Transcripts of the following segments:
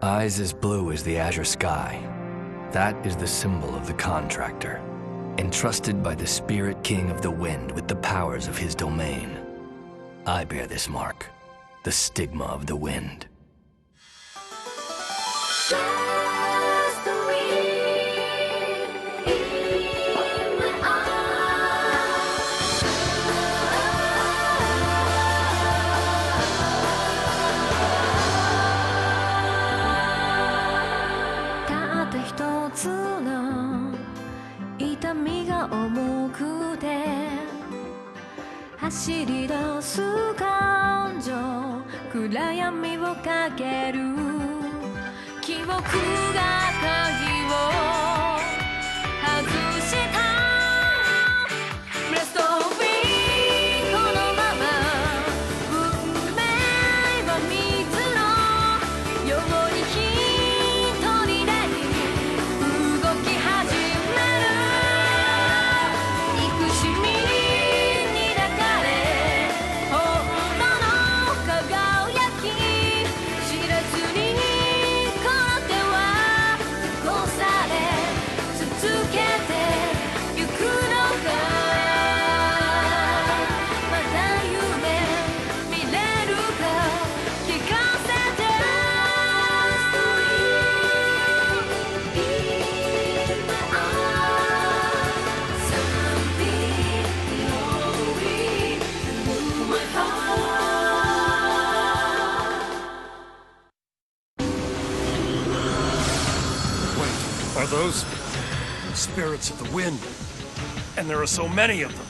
Eyes as blue as the azure sky. That is the symbol of the contractor, entrusted by the Spirit King of the Wind with the powers of his domain. I bear this mark, the Stigma of the Wind.走り出す感情暗闇をかける記憶が鍵を外したレストビーこのまま運命は水のように一人で動き始める憎しみAre those spirits of the wind? And there are so many of them.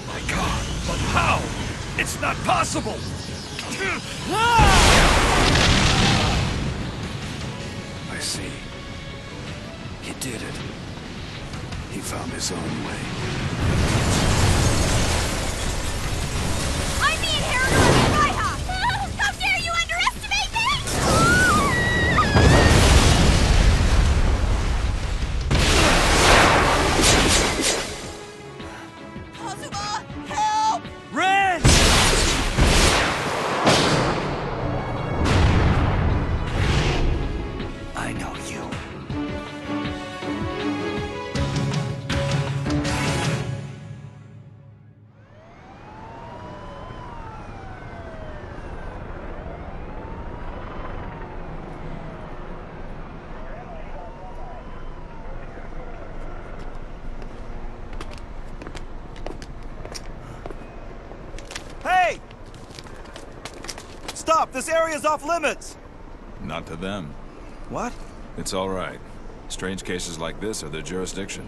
My God, but how? It's not possible! I see. He did it. He found his own way. I'm the inheritor of Raiha! How dare you underestimate me! Hey! Stop! This area's off limits! Not to them. What? It's all right. Strange cases like this are their jurisdiction.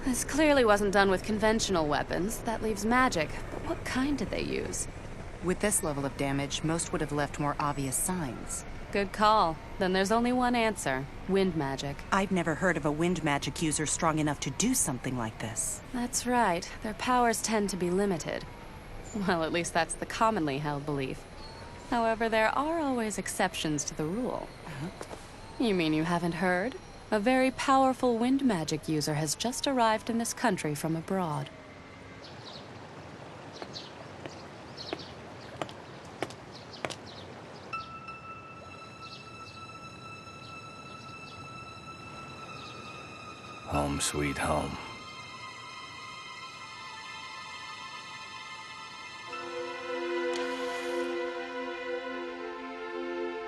This clearly wasn't done with conventional weapons. That leaves magic. But what kind did they use? With this level of damage, most would have left more obvious signs. Good call. Then there's only one answer. Wind magic. I've never heard of a wind magic user strong enough to do something like this. That's right. Their powers tend to be limited. Well, at least that's the commonly held belief. However, there are always exceptions to the rule. You mean you haven't heard? A very powerful wind magic user has just arrived in this country from abroad. Home sweet home.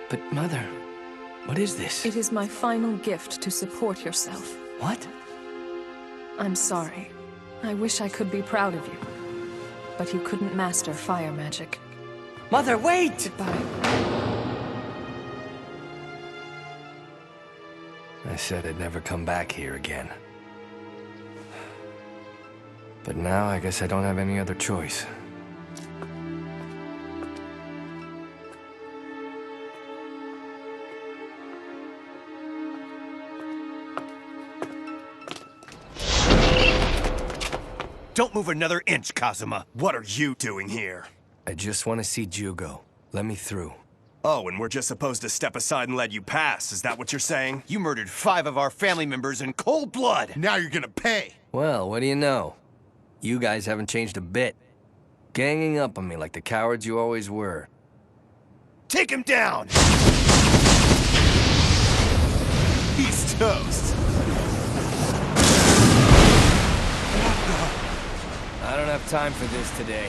But Mother, what is this? It is my final gift to support yourself. What? I'm sorry. I wish I could be proud of you. But you couldn't master fire magic. Mother, wait! Goodbye. I said I'd never come back here again. But now I guess I don't have any other choice. Don't move another inch, Kazuma. What are you doing here? I just want to see Jugo. Let me through. Oh, and we're just supposed to step aside and let you pass. Is that what you're saying? You murdered 5 of our family members in cold blood. Now you're gonna pay. Well, what do you know? You guys haven't changed a bit. Ganging up on me like the cowards you always were. Take him down! He's toast. I don't have time for this today.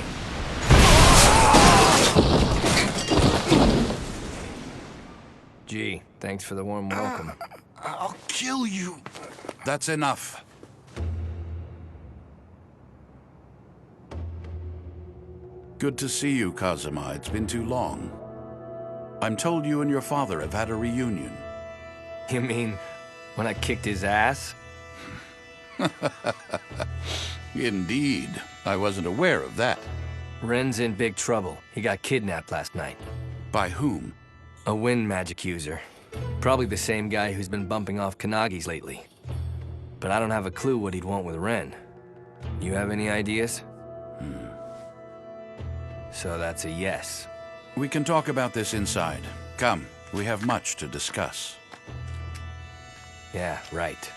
Gee, thanks for the warm welcome. I'll kill you. That's enough. Good to see you, Kazuma. It's been too long. I'm told you and your father have had a reunion. You mean when I kicked his ass? Indeed. I wasn't aware of that. Ren's in big trouble. He got kidnapped last night. By whom? A wind magic user. Probably the same guy who's been bumping off Kanagis lately. But I don't have a clue what he'd want with Ren. You have any ideas? So that's a yes. We can talk about this inside. Come, we have much to discuss. Yeah, right.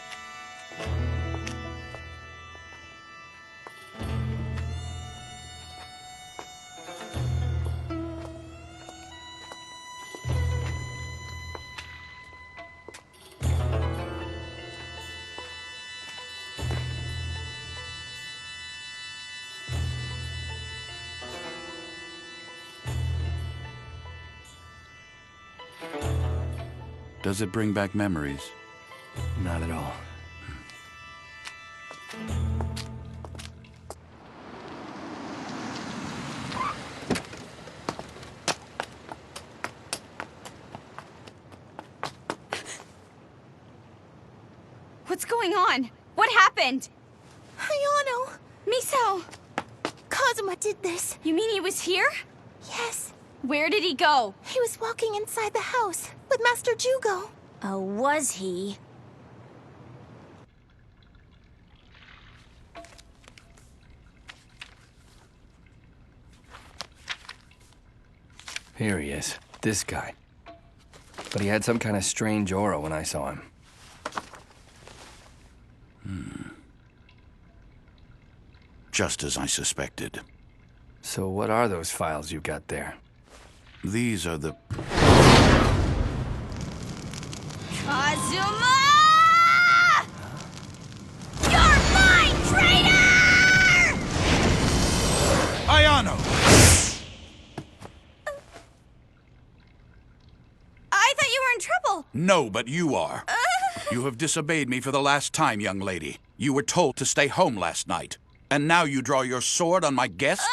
Does it bring back memories? Not at all. What's going on? What happened? Ayano! Miso! Kazuma did this. You mean he was here? Yes. Where did he go? He was walking inside the house with Master Jugo. Oh, was he? Here he is. This guy. But he had some kind of strange aura when I saw him. Just as I suspected. So what are those files you got there? These are the... Kazuma! You're mine, traitor! Ayano! I thought you were in trouble. No, but you are. You have disobeyed me for the last time, young lady. You were told to stay home last night. And now you draw your sword on my guest?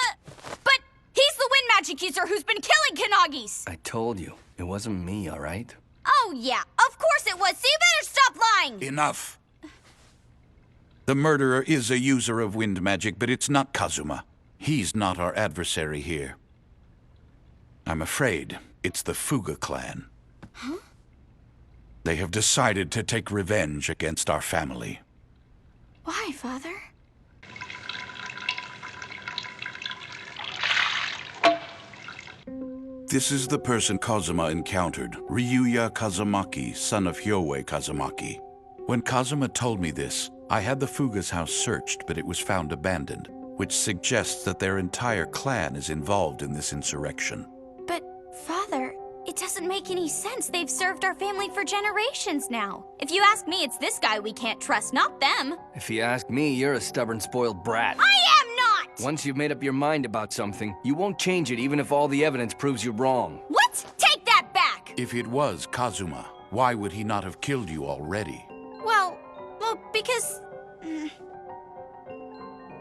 But he's the wind magic user who's been killing Kanagis. I told you. It wasn't me, all right? Oh, yeah. Of course it was. So you better stop lying. Enough. The murderer is a user of wind magic, but it's not Kazuma. He's not our adversary here. I'm afraid it's the Fuga clan. Huh? They have decided to take revenge against our family. Why, Father? This is the person Kazuma encountered, Ryuya Kazumaki, son of Hyouei Kazumaki. When Kazuma told me this, I had the Fuga's house searched, but it was found abandoned, which suggests that their entire clan is involved in this insurrection. But, Father, it doesn't make any sense. They've served our family for generations now. If you ask me, it's this guy we can't trust, not them. If you ask me, you're a stubborn, spoiled brat. I am not! Once you've made up your mind about something, you won't change it even if all the evidence proves you wrong. What? Take that back! If it was Kazuma, why would he not have killed you already? Well, because...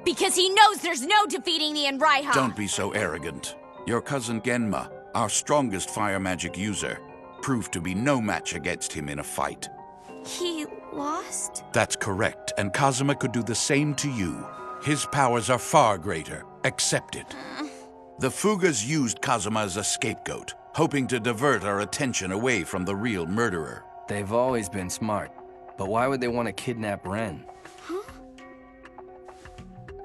Because he knows there's no defeating the Enraiha! Don't be so arrogant. Your cousin Genma, our strongest fire magic user, proved to be no match against him in a fight. He lost? That's correct, and Kazuma could do the same to you. His powers are far greater. Accept it. The Fugas used Kazuma as a scapegoat, hoping to divert our attention away from the real murderer. They've always been smart. But why would they want to kidnap Ren? Huh?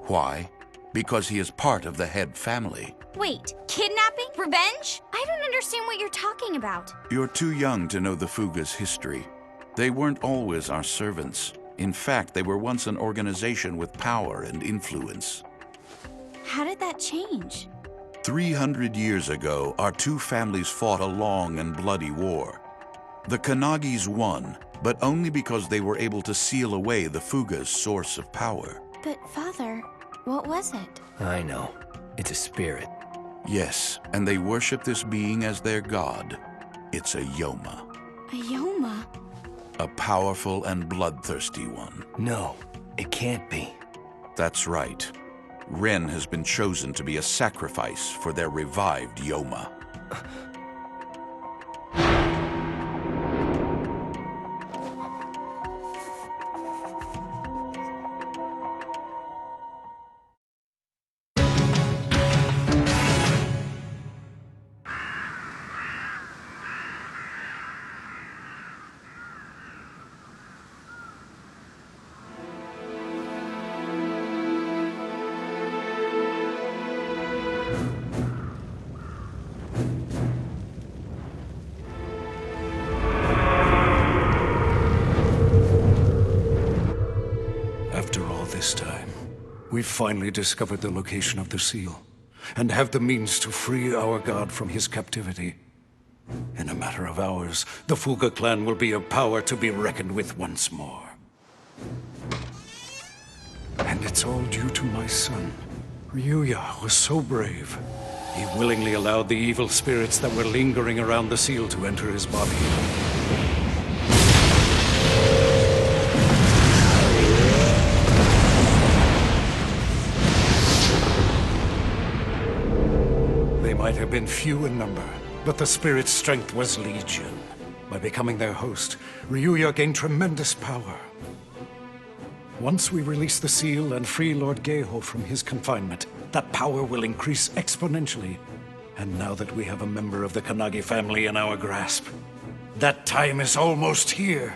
Why? Because he is part of the head family. Wait, kidnapping? Revenge? I don't understand what you're talking about. You're too young to know the Fugas' history. They weren't always our servants. In fact, they were once an organization with power and influence. How did that change? 300 years ago, our two families fought a long and bloody war. The Kanagis won, but only because they were able to seal away the Fuga's source of power. But, Father, what was it? I know. It's a spirit. Yes, and they worship this being as their god. It's a Yoma. A Yoma? A powerful and bloodthirsty one. No, it can't be. That's right. Ren has been chosen to be a sacrifice for their revived Yoma. After all this time, we've finally discovered the location of the seal, and have the means to free our god from his captivity. In a matter of hours, the Fuga clan will be a power to be reckoned with once more. And it's all due to my son. Ryuya was so brave. He willingly allowed the evil spirits that were lingering around the seal to enter his body. They might have been few in number, but the spirit's strength was legion. By becoming their host, Ryuya gained tremendous power. Once we release the seal and free Lord Geho from his confinement, that power will increase exponentially. And now that we have a member of the Kanagi family in our grasp, that time is almost here.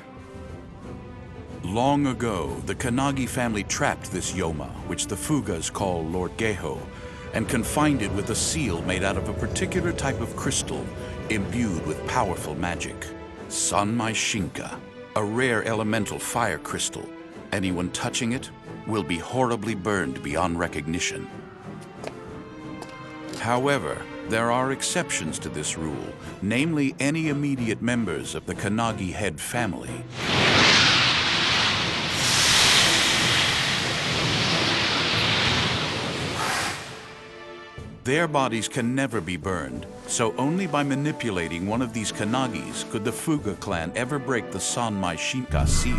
Long ago, the Kanagi family trapped this Yoma, which the Fugas call Lord Geho, and confined it with a seal made out of a particular type of crystal imbued with powerful magic. Sanmai Shinka, a rare elemental fire crystal. Anyone touching it will be horribly burned beyond recognition. However, there are exceptions to this rule, namely any immediate members of the Kanagi head family. Their bodies can never be burned, so only by manipulating one of these Kanagis could the Fuga clan ever break the Sanmai Shinka seal.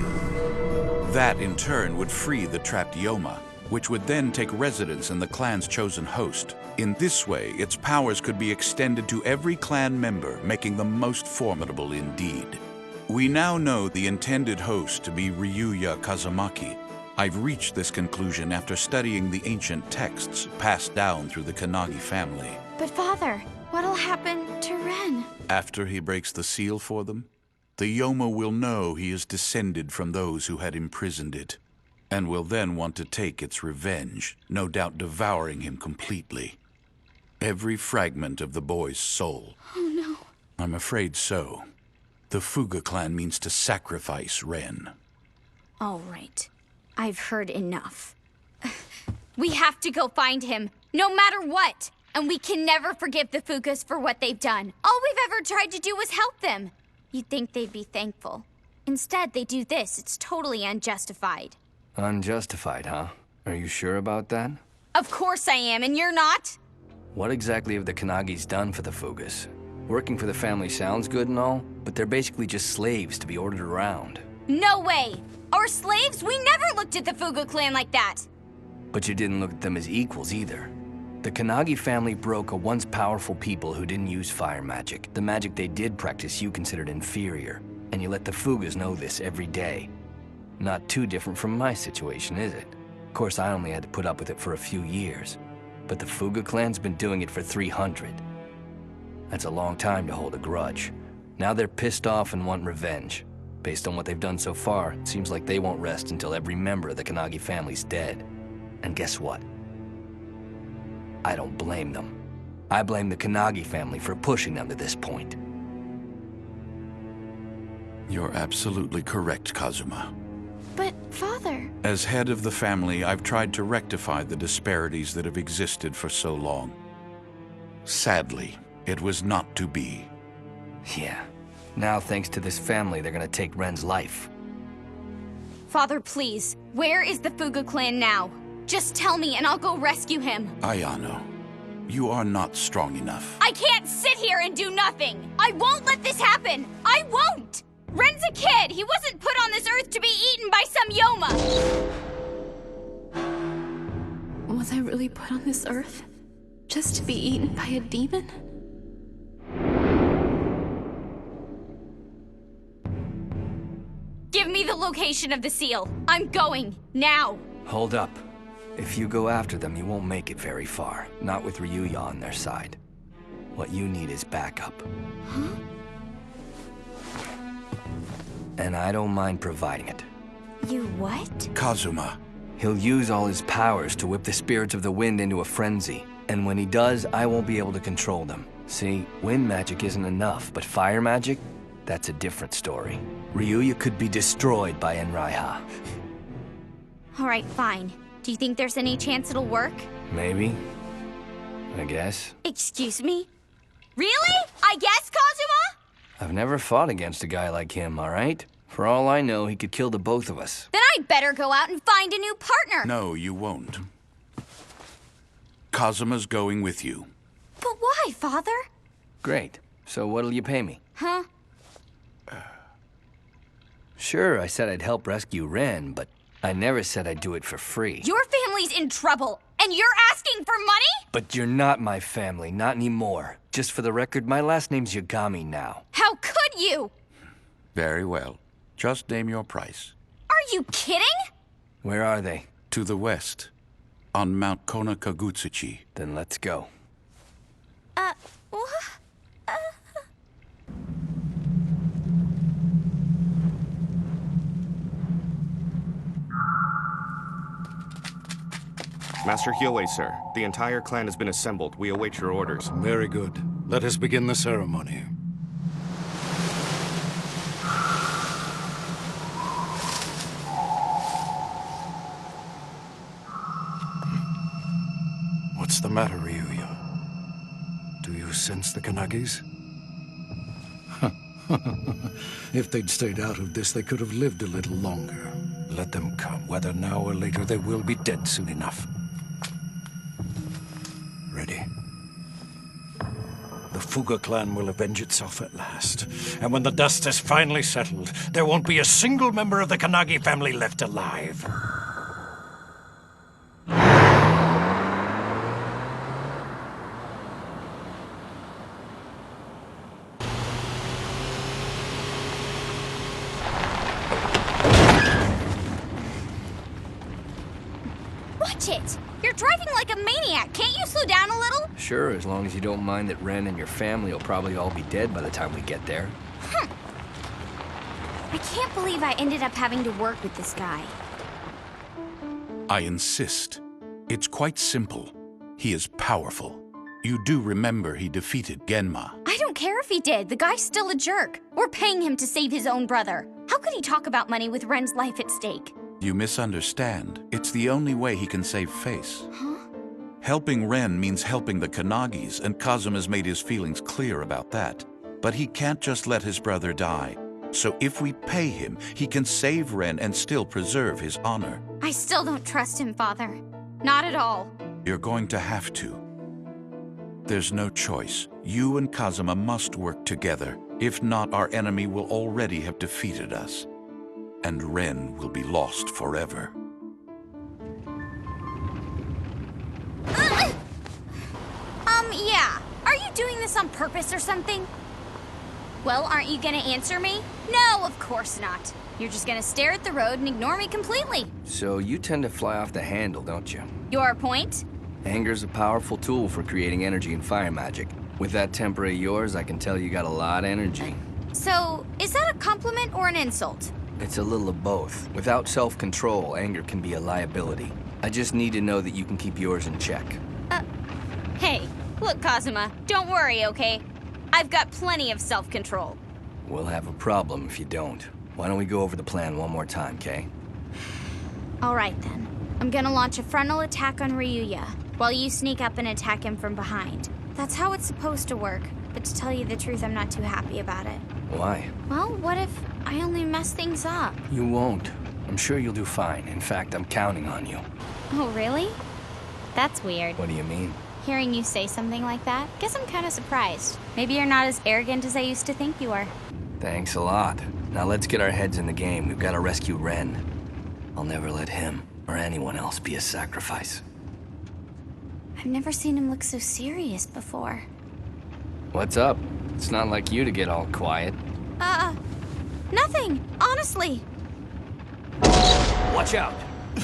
That, in turn, would free the trapped Yoma, which would then take residence in the clan's chosen host. In this way, its powers could be extended to every clan member, making them most formidable indeed. We now know the intended host to be Ryuya Kazumaki. I've reached this conclusion after studying the ancient texts passed down through the Kanagi family. But, Father, what'll happen to Ren? After he breaks the seal for them, the Yoma will know he is descended from those who had imprisoned it, and will then want to take its revenge, no doubt devouring him completely. Every fragment of the boy's soul. Oh, no. I'm afraid so. The Fuga clan means to sacrifice Ren. All right. I've heard enough. We have to go find him, no matter what. And we can never forgive the Fugas for what they've done. All we've ever tried to do was help them. You'd think they'd be thankful. Instead, they do this. It's totally unjustified. Unjustified, huh? Are you sure about that? Of course I am, and you're not? What exactly have the Kanagis done for the Fugas? Working for the family sounds good and all, but they're basically just slaves to be ordered around. No way! Our slaves? We never looked at the Fuga clan like that! But you didn't look at them as equals either. The Kanagi family broke a once powerful people who didn't use fire magic. The magic they did practice you considered inferior, and you let the Fugas know this every day. Not too different from my situation, is it? Of course, I only had to put up with it for a few years, but the Fuga clan's been doing it for 300. That's a long time to hold a grudge. Now they're pissed off and want revenge. Based on what they've done so far, it seems like they won't rest until every member of the Kanagi family's dead. And guess what? I don't blame them. I blame the Kanagi family for pushing them to this point. You're absolutely correct, Kazuma. But, Father. As head of the family, I've tried to rectify the disparities that have existed for so long. Sadly, it was not to be. Yeah. Now, thanks to this family, they're gonna take Ren's life. Father, please. Where is the Fuga clan now? Just tell me and I'll go rescue him. Ayano, you are not strong enough. I can't sit here and do nothing. I won't let this happen. I won't. Ren's a kid. He wasn't put on this earth to be eaten by some Yoma. Was I really put on this earth just to be eaten by a demon? Give me the location of the seal. I'm going, now. Hold up. If you go after them, you won't make it very far. Not with Ryuya on their side. What you need is backup. Huh? And I don't mind providing it. You what? Kazuma. He'll use all his powers to whip the spirits of the wind into a frenzy. And when he does, I won't be able to control them. See, wind magic isn't enough, but fire magic? That's a different story. Ryuya could be destroyed by Enraiha. All right, fine. Do you think there's any chance it'll work? Maybe. I guess. Excuse me? Really? I guess, Kazuma? I've never fought against a guy like him, all right? For all I know, he could kill the both of us. Then I'd better go out and find a new partner. No, you won't. Kazuma's going with you. But why, Father? Great. So what'll you pay me? Huh? Sure, I said I'd help rescue Ren, but I never said I'd do it for free. Your family's in trouble, and you're asking for money? But you're not my family, not anymore. Just for the record, my last name's Yagami now. How could you? Very well. Just name your price. Are you kidding? Where are they? To the west, on Mount Konakagutsuchi. Then let's go. What? Master Hyoe, sir. The entire clan has been assembled. We await your orders. Very good. Let us begin the ceremony. What's the matter, Ryuya? Do you sense the Kanagis? If they'd stayed out of this, they could have lived a little longer. Let them come. Whether now or later, they will be dead soon enough. Ready? The Fuga clan will avenge itself at last. And when the dust has finally settled, there won't be a single member of the Kanagi family left alive. Watch it! You're driving like a maniac. Can't you slow down a little? Sure, as long as you don't mind that Ren and your family will probably all be dead by the time we get there. I can't believe I ended up having to work with this guy. I insist. It's quite simple. He is powerful. You do remember he defeated Genma. I don't care if he did. The guy's still a jerk. We're paying him to save his own brother. How could he talk about money with Ren's life at stake? You misunderstand. It's the only way he can save face. Huh? Helping Ren means helping the Kanagis, and Kazuma's made his feelings clear about that. But he can't just let his brother die. So if we pay him, he can save Ren and still preserve his honor. I still don't trust him, Father. Not at all. You're going to have to. There's no choice. You and Kazuma must work together. If not, our enemy will already have defeated us. And Ren will be lost forever. Yeah. Are you doing this on purpose or something? Well, aren't you gonna answer me? No, of course not. You're just gonna stare at the road and ignore me completely. So you tend to fly off the handle, don't you? Your point? Anger's a powerful tool for creating energy and fire magic. With that temper of yours, I can tell you got a lot of energy. So, is that a compliment or an insult? It's a little of both. Without self-control, anger can be a liability. I just need to know that you can keep yours in check. Hey, look, Kazuma, don't worry, okay? I've got plenty of self-control. We'll have a problem if you don't. Why don't we go over the plan one more time, Kay? All right then. I'm gonna launch a frontal attack on Ryuya, while you sneak up and attack him from behind. That's how it's supposed to work, but to tell you the truth, I'm not too happy about it. Why? Well, what if I only mess things up? You won't. I'm sure you'll do fine. In fact, I'm counting on you. Oh, really? That's weird. What do you mean? Hearing you say something like that, guess I'm kind of surprised. Maybe you're not as arrogant as I used to think you were. Thanks a lot. Now let's get our heads in the game. We've got to rescue Ren. I'll never let him or anyone else be a sacrifice. I've never seen him look so serious before. What's up? It's not like you to get all quiet. Nothing, honestly. Watch out! I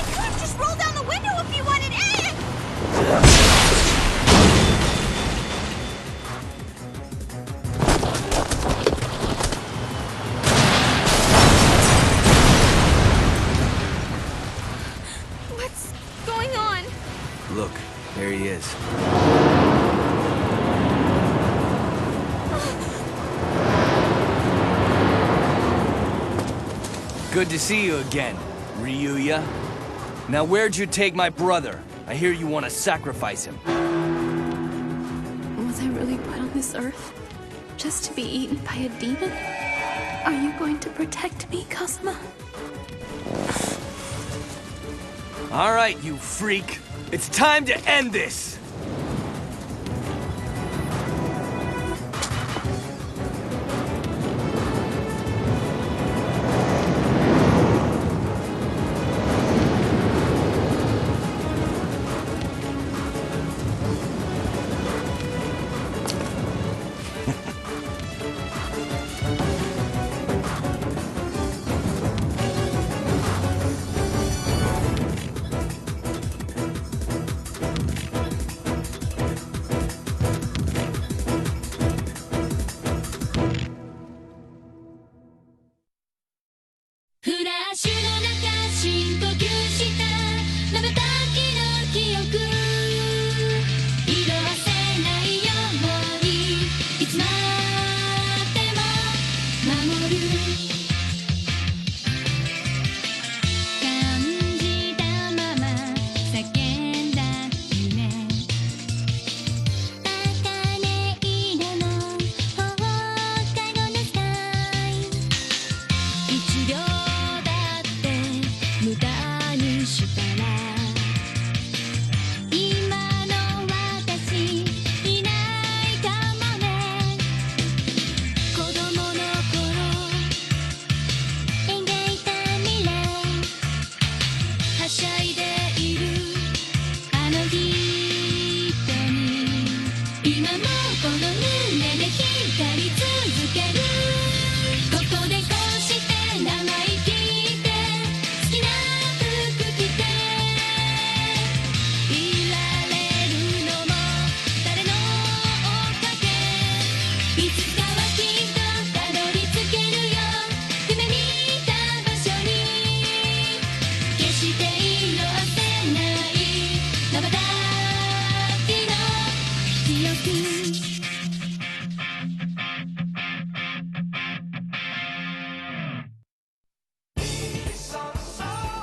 could have just rolled down the window if you wanted it! What's going on? Look, there he is. Good to see you again, Ryuya. Now where'd you take my brother? I hear you want to sacrifice him. Was I really put on this earth just to be eaten by a demon? Are you going to protect me, Kazuma? All right, you freak. It's time to end this!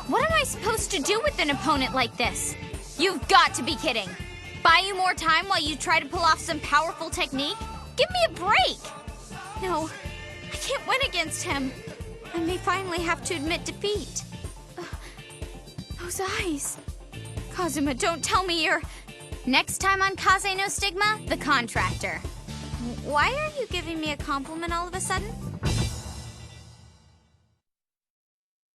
What am I supposed to do with an opponent like this? You've got to be kidding. Buy you more time while you try to pull off some powerful technique? Give me a break! No, I can't win against him. I may finally have to admit defeat. Those eyes. Kazuma, don't tell me you're... Next time on Kaze no Stigma, the contractor. Why are you giving me a compliment all of a sudden?